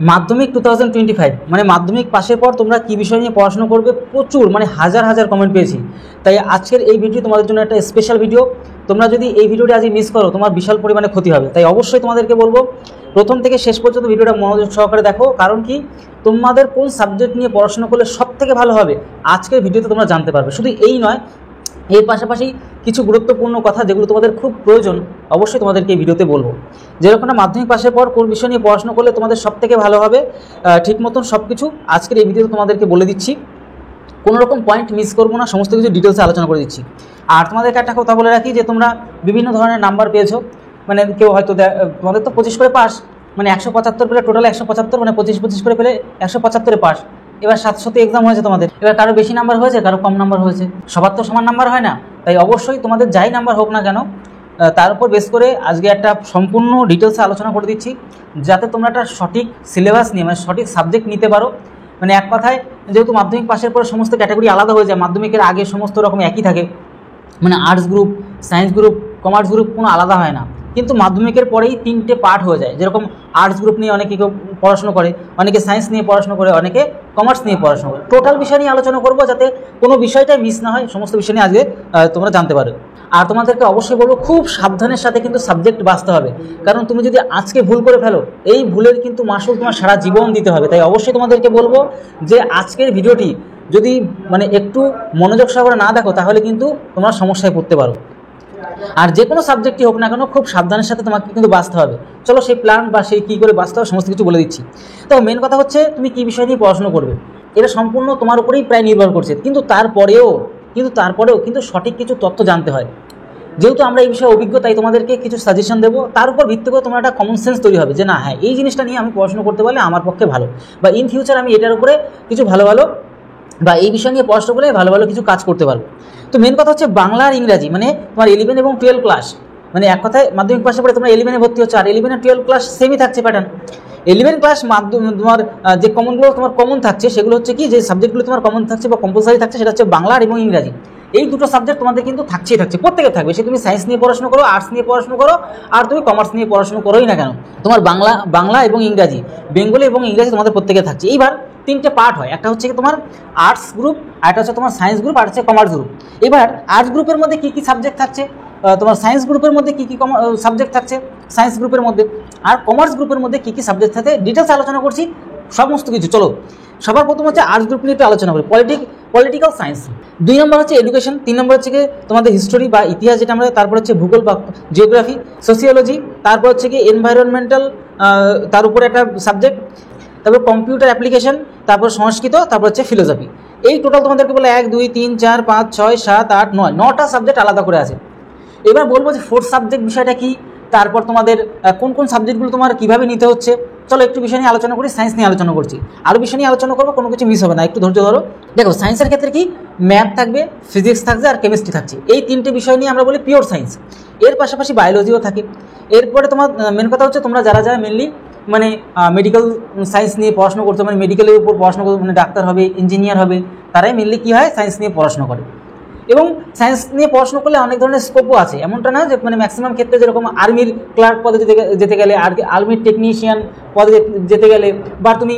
মাধ্যমিক 2025 মানে মাধ্যমিক পাশের পর তোমরা কী বিষয় নিয়ে পড়াশোনা করবে, প্রচুর মানে হাজার হাজার কমেন্ট পেয়েছি। তাই আজকের এই ভিডিও তোমাদের জন্য একটা স্পেশাল ভিডিও। তোমরা যদি এই ভিডিওটি আজ মিস করো তোমার বিশাল পরিমাণে ক্ষতি হবে। তাই অবশ্যই তোমাদেরকে বলবো প্রথম থেকে শেষ পর্যন্ত ভিডিওটা মনোযোগ সহকারে দেখো। কারণ কি, তোমাদের কোন সাবজেক্ট নিয়ে পড়াশোনা করলে সব থেকে ভালো হবে আজকের ভিডিওতে তোমরা জানতে পারবে। শুধু এই নয়, এর পাশাপাশি কিছু গুরুত্বপূর্ণ কথা যেগুলো তোমাদের খুব প্রয়োজন অবশ্যই তোমাদেরকে এই ভিডিওতে বলবো। যেরকম মাধ্যমিক পাশের পর কোন বিষয় নিয়ে পড়াশোনা করলে তোমাদের সব থেকে ভালো হবে, ঠিক মতন সব কিছু আজকের এই ভিডিওতে তোমাদেরকে বলে দিচ্ছি। কোনো রকম পয়েন্ট মিস করবো না, সমস্ত কিছু ডিটেলসে আলোচনা করে দিচ্ছি। আর তোমাদেরকে একটা কথা বলে রাখি যে তোমরা বিভিন্ন ধরনের নাম্বার পেয়েছো, মানে কেউ হয়তো তোমাদের তো 25 করে পাস, মানে 175 পেলে টোটাল 175, মানে 25 করে পেলে 175-এ পাস। এবার 700-তে এক্সাম হয়েছে তোমাদের, এবার কারো বেশি নাম্বার হয়েছে কারো কম নাম্বার হয়েছে, সবার তো সমান নাম্বার হয় না। তাই অবশ্যই তোমাদের যাই নাম্বার হোক না কেন তার উপর বেস করে আজকে একটা সম্পূর্ণ ডিটেলসে আলোচনা করে দিচ্ছি, যাতে তোমরা একটা সঠিক সিলেবাস নিয়ে মানে সঠিক সাবজেক্ট নিতে পারো। মানে এক কথায়, যেহেতু মাধ্যমিক পাশের পরে সমস্ত ক্যাটাগরি আলাদা হয়ে যায়, মাধ্যমিকের আগে সমস্ত রকম একই থাকে, মানে arts group, science group, commerce group কোনো আলাদা হয় না। কিন্তু মাধ্যমিকের পরেই 3টে পার্ট হয়ে যায়। যেরকম আর্টস গ্রুপ নিয়ে অনেকে কেউ পড়াশোনা করে, অনেকে সায়েন্স নিয়ে পড়াশোনা করে, অনেকে কমার্স নিয়ে পড়াশোনা করে। টোটাল বিষয় নিয়ে আলোচনা করবো যাতে কোনো বিষয়টাই মিস না হয়, সমস্ত বিষয় নিয়ে আজকে তোমরা জানতে পারো। আর তোমাদেরকে অবশ্যই বলবো খুব সাবধানের সাথে কিন্তু সাবজেক্ট বাছতে হবে, কারণ তুমি যদি আজকে ভুল করে ফেলো এই ভুলের কিন্তু মাসুল তোমার সারা জীবন দিতে হবে। তাই অবশ্যই তোমাদেরকে বলবো যে আজকের ভিডিওটি যদি মানে একটু মনোযোগ সহকারে না দেখো তাহলে কিন্তু তোমরা সমস্যায় পড়তে পারো। আর যে কোনো সাবজেক্টই হোক না কেন খুব সাবধানের সাথে তোমাকে কিন্তু বাঁচতে হবে। চলো সেই প্ল্যান বা সেই কী করে বাঁচতে হবে সমস্ত কিছু বলে দিচ্ছি। তো মেন কথা হচ্ছে তুমি কী বিষয় নিয়ে পড়াশোনা করবে, এটা সম্পূর্ণ তোমার উপরেই প্রায় নির্ভর করছে। কিন্তু তারপরেও কিন্তু সঠিক কিছু তথ্য জানতে হয়। যেহেতু আমরা এই বিষয়ে অভিজ্ঞ, তাই তোমাদেরকে কিছু সাজেশন দেবো, তার উপর ভিত্তি করে তোমার একটা কমন সেন্স তৈরি হবে যে না হ্যাঁ এই জিনিসটা নিয়ে আমি পড়াশোনা করতে পারলে আমার পক্ষে ভালো, বা ইন ফিউচার আমি এটার উপরে কিছু ভালো বা এই বিষয় নিয়ে পড়াশোনা করে ভালো কিছু কাজ করতে পারবো। তো মেন কথা হচ্ছে বাংলা আর ইংরাজি, মানে তোমার 11 এবং 12 ক্লাস, মানে এক কথায় মাধ্যমিক পাশে পড়ে তোমরা 11-এ ভর্তি হচ্ছে, আর 11 আর 12 ক্লাস সেমই থাকছে প্যাটার্ন। 11 ক্লাস তোমার যে কমনগুলো তোমার কমন থাকছে সেগুলো হচ্ছে কি, যে সাবজেক্টগুলো তোমার কমন থাকছে বা কম্পালসারি থাকছে সেটা হচ্ছে বাংলা এবং ইংরাজি। এই দুটো সাবজেক্ট তোমাদের কিন্তু থাকছে, প্রত্যেকের থাকবে। সে তুমি সায়েন্স নিয়ে পড়াশোনা করো, আর্টস নিয়ে পড়াশোনা করো, আর তুমি কমার্স নিয়ে পড়াশোনা করোই না কেন, তোমার বাংলা এবং ইংরাজি, বেঙ্গলি এবং ইংরাজি তোমাদের প্রত্যেকের থাকছে। এইবার 3টে পার্ট হয়, একটা হচ্ছে তোমার আর্টস গ্রুপ, আর একটা হচ্ছে তোমার সায়েন্স গ্রুপ, আর হচ্ছে কমার্স গ্রুপ। এবার আর্টস গ্রুপের মধ্যে কী কী সাবজেক্ট থাকছে, তোমার সায়েন্স গ্রুপের মধ্যে কী কী সাবজেক্ট থাকছে সায়েন্স গ্রুপের মধ্যে, আর কমার্স গ্রুপের মধ্যে কী কী সাবজেক্ট থাকে ডিটেলস আলোচনা করছি সমস্ত কিছু। চলো সবার প্রথম হচ্ছে আর্টস গ্রুপ নিয়ে একটু আলোচনা করি। পলিটিক্যাল সায়েন্স, 2 নম্বর হচ্ছে এডুকেশন, 3 নম্বর হচ্ছে কি তোমাদের হিস্টোরি বা ইতিহাস যেটা আমরা, তারপর হচ্ছে ভূগোল বা জিওগ্রাফি, সোসিওলজি, তারপর হচ্ছে কি এনভায়রনমেন্টাল, তার উপরে একটা সাবজেক্ট, তারপর কম্পিউটার অ্যাপ্লিকেশন, তারপর সংস্কৃত, তারপর হচ্ছে ফিলোসফি। এই টোটাল তোমাদেরকে বলে 1 2 3 4 5 6 7 8 9টা সাবজেক্ট আলাদা করে আছে। এবার বলবো যে 4th সাবজেক্ট বিষয়টা কি, তারপর তোমাদের কোন কোন সাবজেক্টগুলো তোমার কীভাবে নিতে হচ্ছে। চলো একটু বিষয় নিয়ে আলোচনা করি, সায়েন্স নিয়ে আলোচনা করছি, আরও বিষয় নিয়ে আলোচনা করবো, কোনো কিছু মিস হবে না, একটু ধৈর্য ধরো। দেখো সায়েন্সের ক্ষেত্রে কি ম্যাথ থাকবে, ফিজিক্স থাকছে, আর কেমিস্ট্রি থাকছে। এই 3টে বিষয় নিয়ে আমরা বলি পিওর সায়েন্স। এর পাশাপাশি বায়োলজিও থাকে। এরপরে তোমার মেন কথা হচ্ছে তোমরা যারা মেনলি মানে মেডিকেল সায়েন্স নিয়ে পড়াশোনা করতে, মানে মেডিকেলের উপর পড়াশোনা করতে, মানে ডাক্তার হবে, ইঞ্জিনিয়ার হবে, তারাই মেনলি কী হয় সায়েন্স নিয়ে পড়াশোনা করে। এবং সায়েন্স নিয়ে পড়াশোনা করলে অনেক ধরনের স্কোপও আছে, এমনটা না যে মানে ম্যাক্সিমাম ক্ষেত্রে যেরকম আর্মির ক্লার্ক পদে যেতে গেলে, আর আর্মির টেকনিশিয়ান পদে যেতে গেলে, বা তুমি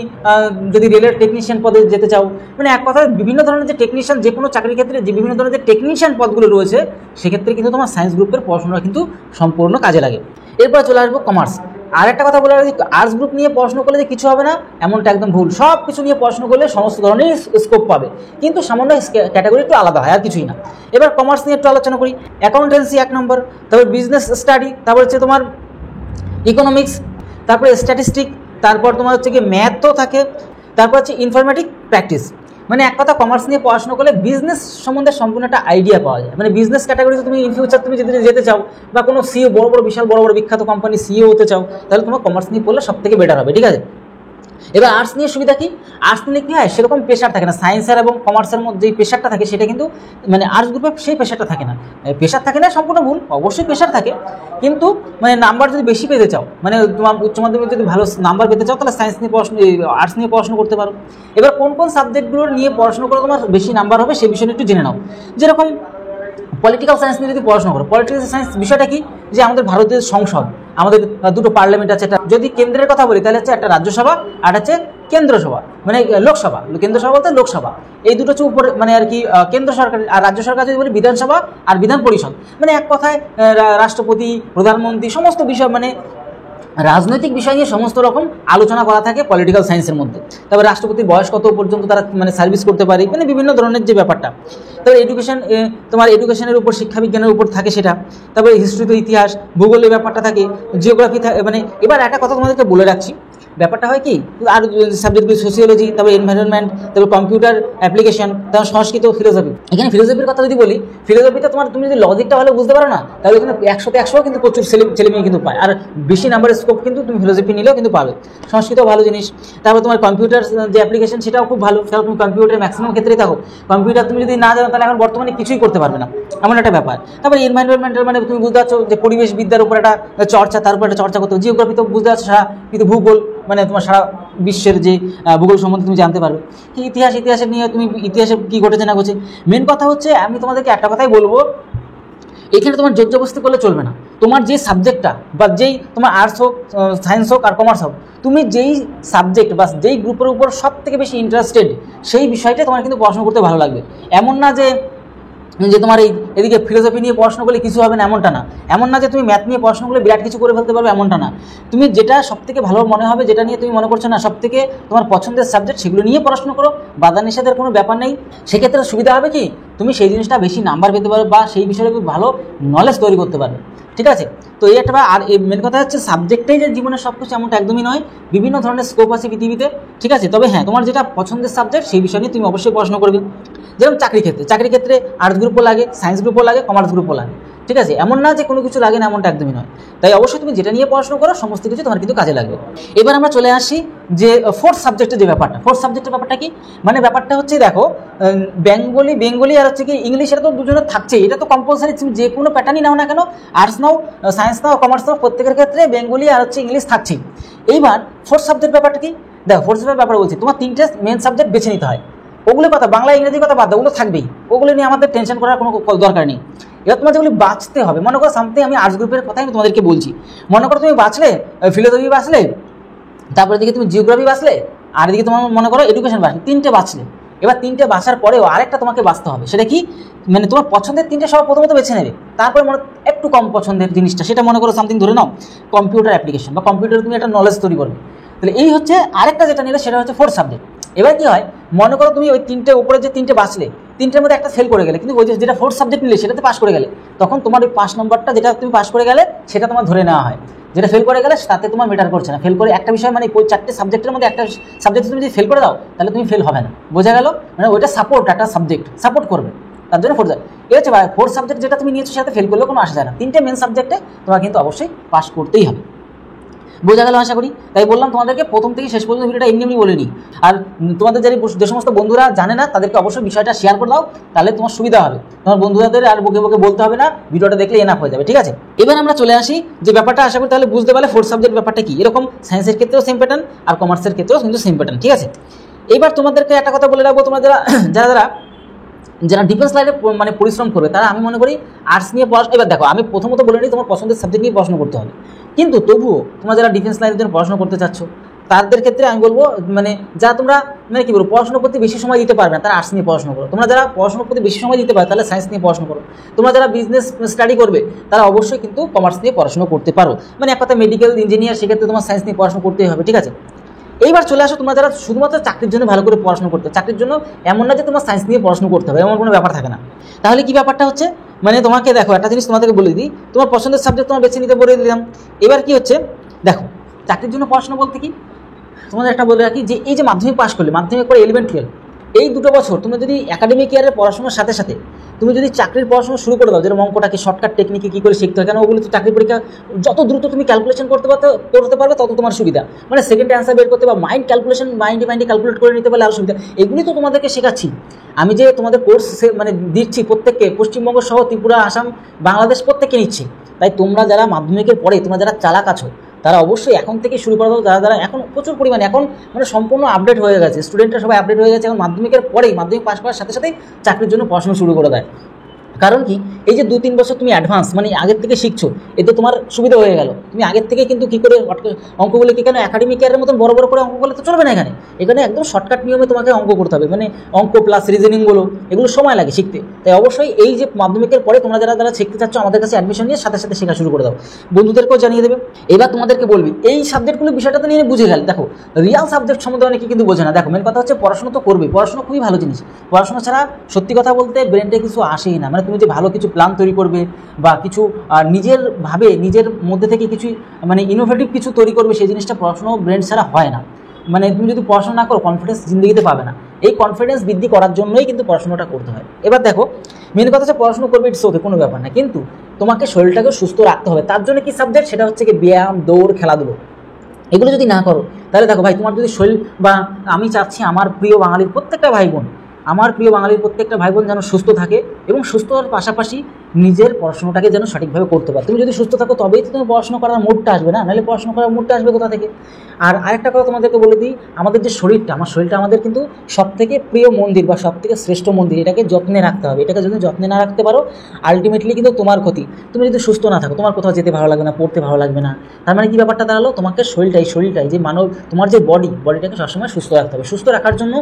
যদি রেলের টেকনিশিয়ান পদে যেতে চাও, মানে এক কথায় বিভিন্ন ধরনের যে টেকনিশিয়ান, যে কোনো চাকরির ক্ষেত্রে যে বিভিন্ন ধরনের যে টেকনিশিয়ান পদগুলো রয়েছে সেক্ষেত্রে কিন্তু তোমার সায়েন্স গ্রুপের পড়াশোনা কিন্তু সম্পূর্ণ কাজে লাগে। এরপর চলে আসবো কমার্স। আর একটা কথা বলে রাখি, আর্টস গ্রুপ নিয়ে পড়াশোনা করলে যে কিছু হবে না এমনটা একদম ভুল। সব কিছু নিয়ে পড়াশোনা করলে সমস্ত ধরনের স্কোপ পাবে, কিন্তু সামান্য ক্যাটাগরি একটু আলাদা হয়, আর কিছুই না। এবার কমার্স নিয়ে একটু আলোচনা করি। অ্যাকাউন্টেন্সি 1 নম্বর, তারপর বিজনেস স্টাডি, তারপর হচ্ছে তোমার ইকোনমিক্স, তারপরে স্ট্যাটিস্টিক, তারপর তোমার হচ্ছে কি ম্যাথও থাকে, তারপর হচ্ছে ইনফরমেটিক প্র্যাকটিস। মানে এক কথা কমার্স নিয়ে পড়াশোনা করলে বিজনেস সম্বন্ধে সম্পূর্ণ একটা আইডিয়া পাওয়া যায়। মানে বিজনেস ক্যাটাগরিতে তুমি ইন ফিউচার তুমি যদি যেতে চাও, বা কোনো সিও বিশাল বড় বিখ্যাত কোম্পানি সিও হতে চাও, তাহলে তোমার কমার্স নিয়ে পড়লে সব থেকে বেটার হবে, ঠিক আছে। এবার আর্টস নিয়ে সুবিধা কি, আর্টস নিয়ে কী হয় সেরকম প্রেশার থাকে না। সায়েন্সের এবং কমার্সের মধ্যে যেই প্রেশারটা থাকে সেটা কিন্তু মানে আর্টস গ্রুপে সেই প্রেশারটা থাকে না। প্রেশার থাকে না সম্পূর্ণ ভুল, অবশ্যই প্রেশার থাকে, কিন্তু মানে নাম্বার যদি বেশি পেতে চাও, মানে তোমার উচ্চ মাধ্যমিকে যদি ভালো নাম্বার পেতে চাও, তাহলে সায়েন্স নিয়ে পড়াশোনা আর্টস নিয়ে পড়াশোনা করতে পারো। এবার কোন কোন সাবজেক্টগুলো নিয়ে পড়াশোনা করে তোমার বেশি নাম্বার হবে সেই বিষয়টা একটু জেনে নাও। যেরকম পলিটিক্যাল সায়েন্স নিয়ে যদি পড়াশোনা করো, পলিটিক্যাল সায়েন্স বিষয়টা কি, যে আমাদের ভারতের সংসদ আমাদের দুটো পার্লামেন্ট আছে, একটা যদি কেন্দ্রের কথা বলি তাহলে হচ্ছে একটা রাজ্যসভা আর হচ্ছে কেন্দ্র সভা, মানে লোকসভা। কেন্দ্র সভা বলতে লোকসভা, এই দুটো হচ্ছে উপরে মানে আর কি কেন্দ্র সরকার। আর রাজ্য সরকার যদি বলি বিধানসভা আর বিধান পরিষদ, মানে এক কথায় রাষ্ট্রপতি, প্রধানমন্ত্রী, সমস্ত বিষয় মানে রাজনৈতিক বিষয় নিয়ে সমস্ত রকম আলোচনা করা থাকে পলিটিক্যাল সায়েন্সের মধ্যে। তারপরে রাষ্ট্রপতির বয়স কত পর্যন্ত তারা মানে সার্ভিস করতে পারে, মানে বিভিন্ন ধরনের যে ব্যাপারটা। তারপরে এডুকেশন, তোমার এডুকেশনের উপর, শিক্ষা বিজ্ঞানের উপর থাকে সেটা। তারপরে হিস্ট্রিতে ইতিহাস, ভূগোলের ব্যাপারটা থাকে, জিওগ্রাফি থাকে। মানে এবার একটা কথা তোমাদেরকে বলে রাখছি, ব্যাপারটা হয় কি, আর সাবজেক্টগুলি সোশিওলজি, তারপরে এনভায়রনমেন্ট, তারপর কম্পিউটার অ্যাপ্লিকেশন, তারপর সংস্কৃত, ফিলোসফি। এখানে ফিলোসফির কথা যদি বলি, ফিলোসফিতে তোমার তুমি যদি লজিকটা ভালো বুঝতে পারো না, তাহলে এখানে 100-100 কিন্তু প্রচুর ছেলেমেয়ে কিন্তু পায়, আর বেশি নাম্বারের স্কোপ কিন্তু তুমি ফিলোসফি নিলেও কিন্তু পাবে। সংস্কৃতও ভালো জিনিস। তারপর তোমার কম্পিউটার যে অ্যাপ্লিকেশন সেটাও খুব ভালো, সেটাও তুমি কম্পিউটারের ম্যাক্সিমাম ক্ষেত্রেই থাকো। কম্পিউটার তুমি যদি না জানো তাহলে এখন বর্তমানে কিছুই করতে পারবে না, এমন একটা ব্যাপার। তারপরে এনভায়রনমেন্টাল মানে তুমি বুঝতে পারছো যে পরিবেশ বিদ্যার উপর একটা চর্চা, তার উপর একটা চর্চা করতে হবে। জিওগ্রাফি তো বুঝতে পারছো, কিন্তু ভূগোল মানে তোমার সারা বিশ্বের যে ভূগোল সম্বন্ধে তুমি জানতে পারবে। ইতিহাসের নিয়ে তুমি ইতিহাসে কী ঘটেছে না ঘটেছে। মেন কথা হচ্ছে আমি তোমাদেরকে একটা কথাই বলবো, এখানে তোমার জোর জবরদস্তি করলে চলবে না। তোমার যেই সাবজেক্টটা বা যেই তোমার আর্টস হোক, সায়েন্স হোক আর কমার্স হোক, তুমি যেই সাবজেক্ট বা যেই গ্রুপের উপর সব থেকে বেশি ইন্টারেস্টেড সেই বিষয়টা তোমার কিন্তু পড়াশোনা করতে ভালো লাগবে। এমন না যে তোমার এদিকে ফিলোসফি নিয়ে পড়াশোনা করলে কিছু হবে না, এমনটা না। এমন না যে তুমি ম্যাথ নিয়ে পড়াশোনা করলে বিরাট কিছু করে ফেলতে পারবে, এমনটা না। তুমি যেটা সবথেকে ভালো মনে হবে, যেটা নিয়ে তুমি মনে করছো না সবথেকে তোমার পছন্দের সাবজেক্ট, সেগুলো নিয়ে পড়াশোনা করো, বাধা নিষেধের কোনো ব্যাপার নেই। সেক্ষেত্রে সুবিধা হবে কি, তুমি সেই জিনিসটা বেশি নাম্বার পেতে পারবে বা সেই বিষয়ে ভালো নলেজ তৈরি করতে পারবে। ঠিক আছে, তো এই একটা। আর এই মেন কথা হচ্ছে সাবজেক্টটাই যে জীবনের সব কিছু এমনটা একদমই নয়, বিভিন্ন ধরনের স্কোপ আছে পৃথিবীতে। ঠিক আছে, তবে হ্যাঁ, তোমার যেটা পছন্দের সাবজেক্ট সেই বিষয় নিয়ে তুমি অবশ্যই পড়াশোনা করবে। যেমন চাকরির ক্ষেত্রে আর্টস গ্রুপও লাগে, সায়েন্স গ্রুপও লাগে, কমার্স গ্রুপও লাগে। ঠিক আছে, এমন না যে কোনো কিছু লাগে না, এমনটা একদমই নয়। তাই অবশ্যই তুমি যেটা নিয়ে পড়াশোনা করো সমস্ত কিছু তোমার কিন্তু কাজে লাগবে। এবার আমরা চলে আসি যে ফোর্থ সাবজেক্টের যে ব্যাপারটা। ফোর্থ সাবজেক্টের ব্যাপারটা কি, মানে ব্যাপারটা হচ্ছে দেখো, বেঙ্গলি আর হচ্ছে কি ইংলিশ, এটা তো দুজনের থাকছেই, এটা তো কম্পালসারি। তুমি যে কোনো প্যাটার্নই নাও না কেন, আর্টস নাও, সায়েন্স নাও, কমার্স নাও, প্রত্যেকের ক্ষেত্রে বেঙ্গলি আর হচ্ছে ইংলিশ থাকছেই। এইবার ফোর্থ সাবজেক্ট ব্যাপারটা কি, দেখো ফোর্থ সাবজেক্ট ব্যাপারে বলছি, তোমার 3টে মেন সাবজেক্ট বেছে নিতে হয়। ওগুলো কথা বাংলা ইংরেজি কথা বাদ দাও, ওগুলো থাকবেই, ওগুলো নিয়ে আমাদের টেনশন করার কোনো দরকার নেই। এবার তোমার যেগুলি বাঁচতে হবে, মনে করো সামথিং, আমি আর্টস গ্রুপের কথাই আমি তোমাদেরকে বলছি। মনে করো তুমি বাঁচলে ফিলোসফি বাঁচলে, তারপরে দিকে তুমি জিওগ্রাফি বাঁচলে, আর এদিকে তোমার মনে করো এডুকেশন বাঁচলে, 3টে বাঁচলে। এবার 3টে বাঁচার পরেও আরেকটা তোমাকে বাঁচতে হবে, সেটা কি, মানে তোমার পছন্দের 3টে সব প্রথমত বেছে নেবে। তারপরে একটু কম পছন্দের জিনিসটা, সেটা মনে করো সামথিং ধরে নাও কম্পিউটার অ্যাপ্লিকেশন বা কম্পিউটারে তুমি একটা নলেজ তৈরি করবে। তাহলে এই হচ্ছে আরেকটা যেটা নিলে, সেটা হচ্ছে ফোর্থ সাবজেক্ট। এবার কি হয়, মনে করো তুমি ওই 3টে উপরে যে 3টে বাঁচলে, 3টের মধ্যে একটা ফেল করে গেলে, কিন্তু ওই যেটা ফোর্থ সাবজেক্ট নিলে সেটাতে পাস করে গেলে, তখন তোমার ওই 5 নম্বরটা যেটা তুমি পাস করে গেলে সেটা তোমার ধরে নেওয়া হয়। যেটা ফেল করে গেলে তাতে তোমার মেটার করছে না। ফেল করে একটা বিষয়, মানে ওই 4টে সাবজেক্টের মধ্যে একটা সাবজেক্টে তুমি যদি ফেল করে দাও, তাহলে তুমি ফেল হবে না। বোঝা গেল, মানে ওইটা সাপোর্ট, একটা সাবজেক্ট সাপোর্ট করবে, তার জন্য ফোর্থ। এই হচ্ছে ফোর্থ সাবজেক্ট যেটা তুমি নিয়েছো, সেটাতে ফেল করলেও কোনো আসে যায় না। 3টে মেন সাবজেক্টে তোমার কিন্তু অবশ্যই পাস করতেই হবে। বোঝা গেল আশা করি। তাই বললাম তোমাদেরকে প্রথম থেকে শেষ পর্যন্ত ভিডিওটা এমনি বলে নিই। আর তোমাদের যে সমস্ত বন্ধুরা জানে না, তাদেরকে অবশ্যই বিষয়টা শেয়ার করে দাও, তাহলে তোমার সুবিধা হবে। তোমার বন্ধুদের আর বকে বলতে হবে না, ভিডিওটা দেখলে এনাফ হয়ে যাবে। ঠিক আছে, এবার আমরা চলে আসি যে ব্যাপারটা, আশা করি তাহলে বুঝতে পারলে ফোর্থ সাবজেক্ট ব্যাপারটা কি। এরকম সায়েন্সের ক্ষেত্রেও সেম প্যাটার্ন আর কমার্সের ক্ষেত্রেও কিন্তু সেম প্যাটার্ন। ঠিক আছে, এবার তোমাদেরকে একটা কথা বলে রাখবো, তোমরা যারা ডিফেন্স লাইনে মানে পরিশ্রম করবে, তারা আমি মনে করি আর্টস নিয়ে পড়াশোনা। এবার দেখো, আমি প্রথমত বলে নিই, তোমার পছন্দের সাবজেক্ট নিয়ে পড়াশোনা করতে হবে, কিন্তু তবুও তোমরা যারা ডিফেন্স লাইনের জন্য পড়াশোনা করতে চাচ্ছ, তাদের ক্ষেত্রে আমি বলবো, মানে যা তোমরা মানে কি বলবো, পড়াশোনার প্রতি বেশি সময় দিতে পারবে না, তারা আর্টস নিয়ে পড়াশোনা করো। তোমরা যারা পড়াশোনার প্রতি বেশি সময় দিতে পারো, তাহলে সায়েন্স নিয়ে পড়াশোনা করো। তোমরা যারা বিজনেস স্টাডি করবে, তারা অবশ্যই কিন্তু কমার্স নিয়ে পড়াশোনা করতে পারো। মানে এক কথা মেডিকেল ইঞ্জিনিয়ার, সেক্ষেত্রে তোমার সায়েন্স নিয়ে পড়াশোনা করতেই হবে। ঠিক আছে, এইবার চলে আসো তোমরা যারা শুধুমাত্র চাকরির জন্য ভালো করে পড়াশোনা করতে, চাকরির জন্য এমন না যে তোমার সায়েন্স নিয়ে পড়াশোনা করতে হবে, এমন কোনো ব্যাপার থাকে না। তাহলে কি ব্যাপারটা হচ্ছে, মানে তোমাকে দেখো একটা জিনিস তোমাদেরকে বলে দিই, তোমার পছন্দের সাবজেক্ট তোমার বেছে নিতে বলে দিলাম। এবার কি হচ্ছে দেখো, চাকরির জন্য পড়াশোনা বলতে কি, তোমাদের একটা বলে রাখি যে এই যে মাধ্যমিক পাস করলে, মাধ্যমিক পরে 11-12, এই 2 বছর তুমি যদি একাডেমিক ইয়ারের পড়াশোনার সাথে সাথে তুমি যদি চাকরির পড়াশোনা শুরু করে দাও, যেরকম অঙ্কটাকে শর্টকাট টেকনিকে কী করে শিখতে হয়, কেন ওগুলো তো চাকরি পরীক্ষা যত দ্রুত তুমি ক্যালকুলেশন করতে পারবে তত তোমার সুবিধা। মানে সেকেন্ড অ্যান্সার বের করতে বা মাইন্ড ক্যালকুলেশন, মাইন্ডে ক্যালকুলেট করে নিতে পারলে আরও সুবিধা। এগুলি তো তোমাদেরকে শেখাচ্ছি আমি, যে তোমাদের কোর্স মানে দিচ্ছি প্রত্যেককে, পশ্চিমবঙ্গ সহ ত্রিপুরা, আসাম, বাংলাদেশ প্রত্যেককে নিচ্ছি। তাই তোমরা যারা মাধ্যমিকের পরে তোমরা যারা চালাক আছো, তারা অবশ্যই এখন থেকে শুরু করে দাও। যারা এখন প্রচুর পরিমাণে এখন মানে সম্পূর্ণ আপডেট হয়ে গেছে, স্টুডেন্টরা সবাই আপডেট হয়ে গেছে। এখন মাধ্যমিকের পরেই, মাধ্যমিক পাস করার সাথে সাথেই চাকরির জন্য পড়াশোনা শুরু করে দেয়। কারণ কি, এই যে 2-3 বছর তুমি অ্যাডভান্স মানে আগের থেকে শিখছো, এতে তোমার সুবিধা হয়ে গেল। তুমি আগের থেকে কিন্তু কী করে অঙ্কগুলো কি কেন একাডেমিক ইয়ারের মতন বড় বড় করে অঙ্ক করলে তো চলবে না। এখানে একদম শর্টকাট নিয়মে তোমাকে অঙ্ক করতে হবে, মানে অঙ্ক প্লাস রিজনিংগুলো, এগুলো সময় লাগে শিখতে। তাই অবশ্যই এই যে মাধ্যমিকের পরে তোমরা যারা শিখতে চাচ্ছ আমাদের কাছে অ্যাডমিশন নিয়ে সাথে সাথে শেখা শুরু করে দাও, বন্ধুদেরকেও জানিয়ে দেবে। এবার তোমাদেরকে বলবি এই সাবজেক্টগুলো বিষয়টা তো নিয়ে বুঝে গেল। দেখো রিয়াল সাবজেক্ট সম্বন্ধে অনেকে কিন্তু বোঝে না। দেখো মেন কথা হচ্ছে পড়াশোনা তো করবে, পড়াশোনা খুবই ভালো জিনিস। পড়াশোনা ছাড়া সত্যি কথা বলতে ব্রেনটা কিছু আসেই না। মানে তুমি যে ভালো কিছু প্ল্যান তৈরি করবে বা কিছু নিজের মধ্যে থেকে কিছু মানে ইনোভেটিভ কিছু তৈরি করবে, সেই জিনিসটা পড়াশোনা ব্রেন ছাড়া হয় না। মানে তুমি যদি পড়াশোনা না করো কনফিডেন্স জিন্দগিতে পাবে না। এই কনফিডেন্স বৃদ্ধি করার জন্যই কিন্তু পড়াশোনাটা করতে হয়। এবার দেখো মেন কথা হচ্ছে পড়াশোনা করবে ইটস ওকে, কোনো ব্যাপার না, কিন্তু তোমাকে শরীরটাকে সুস্থ রাখতে হবে। তার জন্য কি সাবজেক্ট, সেটা হচ্ছে কি ব্যায়াম, দৌড়, খেলাধুলো। এগুলো যদি না করো তাহলে দেখো ভাই, তোমার যদি শরীর বা আমি চাচ্ছি আমার প্রিয় বাঙালির প্রত্যেকটা ভাই বোন যেন সুস্থ থাকে এবং সুস্থ হওয়ার পাশাপাশি নিজের পড়াশোনাটাকে যেন সঠিকভাবে করতে পারে। তুমি যদি সুস্থ থাকো তবেই তো তুমি পড়াশোনা করার মুডটা আসবে, না নাহলে পড়াশোনা করার মুডটা আসবে কোথা থেকে। আর আরেকটা কথা তোমাদেরকে বলে দিই, আমাদের যে শরীরটা, আমার শরীরটা আমাদের কিন্তু সবথেকে প্রিয় মন্দির বা সবথেকে শ্রেষ্ঠ মন্দির। এটাকে যত্নে রাখতে হবে। এটাকে যদি যত্নে না রাখতে পারো আলটিমেটলি কিন্তু তোমার ক্ষতি। তুমি যদি সুস্থ না থাকো তোমার কোথাও যেতে ভালো লাগবে না, পড়তে ভালো লাগবে না। তার মানে কি ব্যাপারটা দাঁড়ালো, তোমাকে শরীরটাই যে তোমার যে বডিটাকে সবসময় সুস্থ রাখতে হবে। সুস্থ রাখার জন্য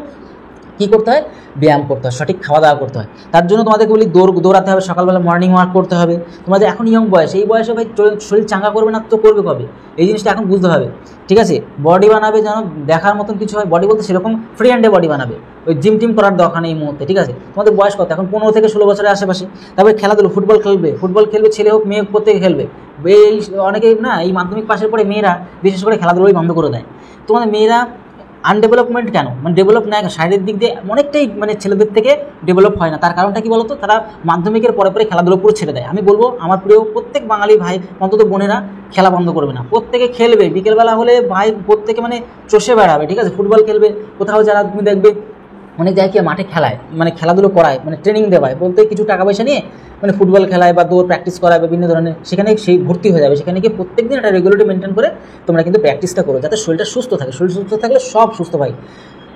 কী করতে হয়, ব্যায়াম করতে হয়, সঠিক খাওয়া দাওয়া করতে হয়। তার জন্য তোমাদেরকে বলি দৌড়াতে হবে, সকালবেলা মর্নিং ওয়াক করতে হবে। তোমাদের এখন ইয়ং বয়স, এই বয়সে ভাই শরীর চাঙ্গা করবে না তো করবে কবে, এই জিনিসটা এখন বুঝতে হবে। ঠিক আছে, বডি বানাবে যেন দেখার মতন কিছু হয়, বডি বলতে সেরকম ফ্রি হ্যান্ডে বডি বানাবে, ওই জিম করার দরকার নেই এই মুহূর্তে। ঠিক আছে, তোমাদের বয়স কত এখন, 15 থেকে 16 বছরের আশেপাশে। তারপরে খেলাধুলো, ফুটবল খেলবে, ছেলে হোক মেয়ে হোক প্রত্যেকে খেলবে। এই অনেকেই না এই মাধ্যমিক পাশের পরে মেয়েরা বিশেষ করে খেলাধুলোই বন্ধ করে দেয়। তোমাদের মেয়েরা আনডেভেলপমেন্ট কেন, মানে ডেভেলপ না, শারীরিক দিক দিয়ে অনেকটাই মানে ছেলেদের থেকে ডেভেলপ হয় না। তার কারণটা কি বলতো, তারা মাধ্যমিকের পরে খেলাধুলো পুরো ছেড়ে দেয়। আমি বলবো আমার প্রিয় প্রত্যেক বাঙালি ভাই অন্তত বোনেরা খেলা বন্ধ করবে না, প্রত্যেকে খেলবে। বিকেলবেলা হলে ভাই প্রত্যেকে মানে চষে বেড়াবে। ঠিক আছে, ফুটবল খেলবে, কোথাও যারা তুমি দেখবে অনেক জায়গায় মাঠে খেলায়, মানে খেলাধুলো করায়, মানে ট্রেনিং দেওয়ায় বলতে কিছু টাকা পয়সা নিয়ে মানে ফুটবল খেলায় বা দৌড় প্র্যাকটিস করায় বিভিন্ন ধরনের, সেখানে সেই ভর্তি হয়ে যাবে। সেখানে গিয়ে প্রত্যেকদিন একটা রেগুলারিটি মেনটেন করে তোমরা কিন্তু প্র্যাকটিসটা করো, যাতে শরীরটা সুস্থ থাকে। শরীর সুস্থ থাকলে সব সুস্থ ভাই,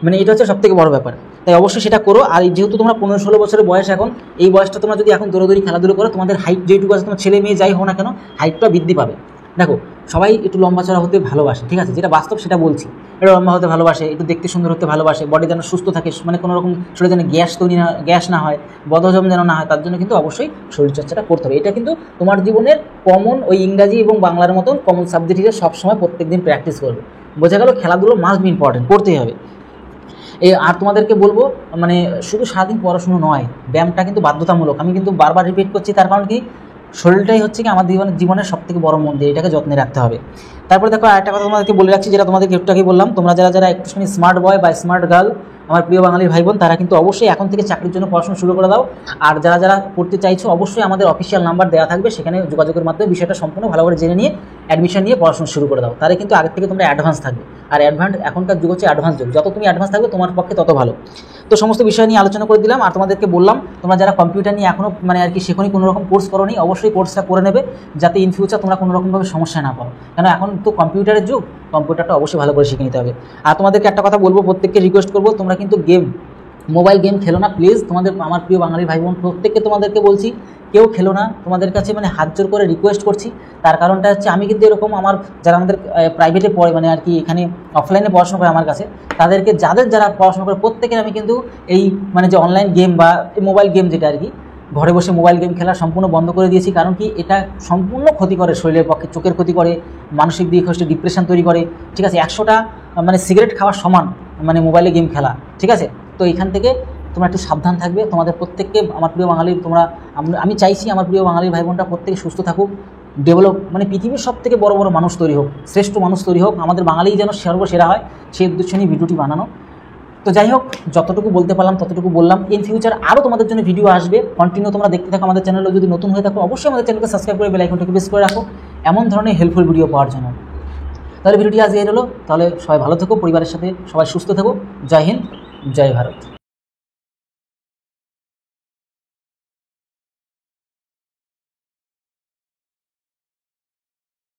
মানে এটা হচ্ছে সবথেকে বড় ব্যাপার। তাই অবশ্যই সেটা করো। আর যেহেতু তোমরা 15-16 বছরের বয়স এখন, এই বয়সটা তোমরা যদি এখন দৌড়াদৌড়ি খেলাধুলো করো, তোমাদের হাইট যেটুকু আছে, তোমার ছেলে মেয়ে যাই হোক না কেন হাইটটা বৃদ্ধি পাবে। দেখো সবাই একটু লম্বা চড়া হতে ভালোবাসে, ঠিক আছে, যেটা বাস্তব সেটা বলছি। এটা লম্বা হতে ভালোবাসে, একটু দেখতে সুন্দর হতে ভালোবাসে, বডি যেন সুস্থ থাকে, মানে কোনো রকম শরীরে যেন গ্যাস না হয়, বদহজম যেন না হয়, তার জন্য কিন্তু অবশ্যই শরীরচর্চাটা করতে হবে। এটা কিন্তু তোমার জীবনের কমন, ওই ইংরাজি এবং বাংলার মতন কমন সাবজেক্ট হিসেবে সবসময় প্রত্যেকদিন প্র্যাকটিস করবে। বোঝা গেল, খেলাধুলো মাস্ট বি ইম্পর্টেন্ট, করতেই হবে। আর তোমাদেরকে বলবো মানে শুধু সারাদিন পড়াশুনো নয়, ব্যায়ামটা কিন্তু বাধ্যতামূলক। আমি কিন্তু বারবার রিপিট করছি, তার কারণ কি, শরীরটাই হচ্ছে কি আমার জীবনের সবথেকে বড় মন্দির, এটাকে যত্নে রাখতে হবে। তারপরে দেখো আরেকটা কথা তোমাদেরকে বলে রাখছি, যেটা তোমাদেরকে একটু আগে বললাম, তোমরা যারা একটুখানি স্মার্ট বয় বা স্মার্ট গার্ল, আমার প্রিয় বাঙালির ভাই বোন, তারা কিন্তু অবশ্যই এখন থেকে চাকরির জন্য পড়াশোনা শুরু করে দাও। আর যারা করতে চাইছো অবশ্যই আমাদের অফিসিয়াল নাম্বার দেওয়া থাকবে, সেখানে যোগাযোগের মাধ্যমে বিষয়টা সম্পূর্ণ ভালো করে জেনে নিয়ে অ্যাডমিশন নিয়ে পড়াশোনা শুরু করে দাও। তাহলে কিন্তু আগের থেকে তোমরা অ্যাডভান্স থাকবে। আর এখনকার যুগ হচ্ছে অ্যাডভান্স যুগ, যত তুমি অ্যাডভান্স থাকবে তোমার পক্ষে তত ভালো। তো সমস্ত বিষয় নিয়ে আলোচনা করে দিলাম। আর তোমাদেরকে বললাম, তোমরা যারা কম্পিউটার নিয়ে এখনও মানে আর কি শেখোনি, কোনো রকম কোর্স করোনি, অবশ্যই কোর্সটা করে নেবে, যাতে ইন ফিউচার তোমরা কোনো রকমভাবে সমস্যা না পাও। কেন এখন তো কম্পিউটারের যুগ, কম্পিউটারটা অবশ্যই ভালো করে শিখে নিতে হবে। আর তোমাদেরকে একটা কথা বলবো, প্রত্যেককে রিকোয়েস্ট করবো, তোমরা কিন্তু মোবাইল গেম খেলো না প্লিজ। আমার প্রিয় বাঙালি ভাই বোন প্রত্যেককে তোমাদেরকে বলছি, কেউ খেলো না, তোমাদের কাছে মানে হাত জোর করে রিকোয়েস্ট করছি। তার কারণটা হচ্ছে আমি কিন্তু এরকম যারা আমাদের প্রাইভেটে পড়ে, মানে আর কি এখানে অফলাইনে পড়াশোনা করে আমার কাছে, তাদেরকে যারা পড়াশোনা করে প্রত্যেকের আমি কিন্তু এই মানে যে অনলাইন গেম বা মোবাইল গেম যেটা আর কি, ঘরে বসে মোবাইল গেম খেলা সম্পূর্ণ বন্ধ করে দিয়েছি। কারণ কি, এটা সম্পূর্ণ ক্ষতি করে শরীরের পক্ষে, চোখের ক্ষতি করে, মানসিক দিক হচ্ছে ডিপ্রেশন তৈরি করে। ঠিক আছে, 100টা মানে সিগারেট খাওয়ার সমান মানে মোবাইলে গেম খেলা। ঠিক আছে, তো এখান থেকে তোমরা একটু সাবধান থাকবে। তোমাদের প্রত্যেককে আমার প্রিয় বাঙালির আমি চাইছি আমার প্রিয় বাঙালির ভাই বোনটা প্রত্যেকে সুস্থ থাকুক, ডেভেলপ মানে পৃথিবীর সব থেকে বড় মানুষ তৈরি হোক, শ্রেষ্ঠ মানুষ তৈরি হোক, আমাদের বাঙালিই যেন সর্বসেরা হয়, সেই উদ্দেশ্য নিয়ে ভিডিওটি বানানো। তো যাই হোক, যতটুকু বলতে পারলাম ততটুকু বললাম। ইন ফিউচার আরও তোমাদের জন্য ভিডিও আসবে, কন্টিনিউ তোমরা দেখতে থাকো আমাদের চ্যানেলে। যদি নতুন হয়ে থাকো অবশ্যই আমাদের চ্যানেলকে সাবস্ক্রাইব করে বেল আইকনটাকে প্রেস করে রাখো এমন ধরনের হেল্পফুল ভিডিও পাওয়ার জন্য। তাহলে ভিডিওটি আজ এই হলো। তাহলে সবাই ভালো থেকো, পরিবারের সাথে সবাই সুস্থ থেকো। জয় হিন্দ, জয় ভারত।